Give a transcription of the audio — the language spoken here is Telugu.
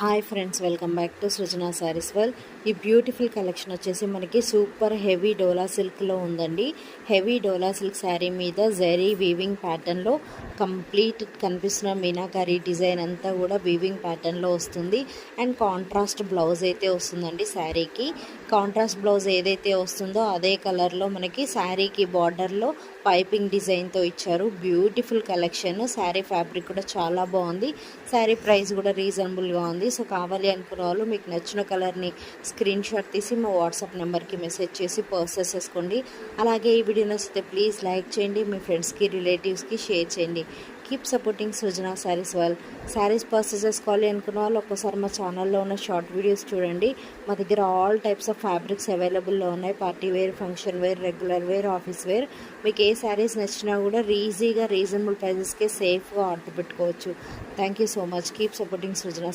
Hi friends, welcome back to Srujana Sarees World. ఈ బ్యూటిఫుల్ కలెక్షన్ వచ్చేసి మనకి సూపర్ హెవీ డోలా సిల్క్లో ఉందండి. హెవీ డోలా సిల్క్ శారీ మీద జరీ వీవింగ్ ప్యాటర్న్లో కంప్లీట్ కనిపిస్తున్న మీనాకారి డిజైన్ అంతా కూడా వీవింగ్ ప్యాటర్న్లో వస్తుంది. అండ్ కాంట్రాస్ట్ బ్లౌజ్ అయితే వస్తుందండి. శారీకి కాంట్రాస్ట్ బ్లౌజ్ ఏదైతే వస్తుందో అదే కలర్లో మనకి శారీకి బార్డర్లో పైపింగ్ డిజైన్తో ఇచ్చారు. Beautiful collection. శారీ ఫ్యాబ్రిక్ కూడా చాలా బాగుంది. శారీ ప్రైస్ కూడా రీజనబుల్గా ఉంది. సో కావాలి అనుకున్న వాళ్ళు మీకు నచ్చిన కలర్ని స్క్రీన్ షాట్ తీసి మా వాట్సాప్ నెంబర్కి మెసేజ్ చేసి పర్చేస్ చేసుకోండి. అలాగే ఈ వీడియో నచ్చితే ప్లీజ్ లైక్ చేయండి, మీ ఫ్రెండ్స్కి రిలేటివ్స్కి షేర్ చేయండి. కీప్ సపోర్టింగ్ సృజన శారీస్ వరల్డ్. శారీస్ పర్చేస్ చేసుకోవాలి అనుకున్న వాళ్ళు ఒక్కసారి మా ఛానల్లో ఉన్న షార్ట్ వీడియోస్ చూడండి. మా దగ్గర ఆల్ టైప్స్ ఆఫ్ ఫ్యాబ్రిక్స్ అవైలబుల్లో ఉన్నాయి. Party wear, function wear, regular wear, office wear. మీకు ఏ శారీస్ నచ్చినా కూడా ఈజీగా రీజనబుల్ ప్రైజెస్కే సేఫ్గా ఆర్డర్ పెట్టుకోవచ్చు. Thank you so much. Keep supporting Srujana.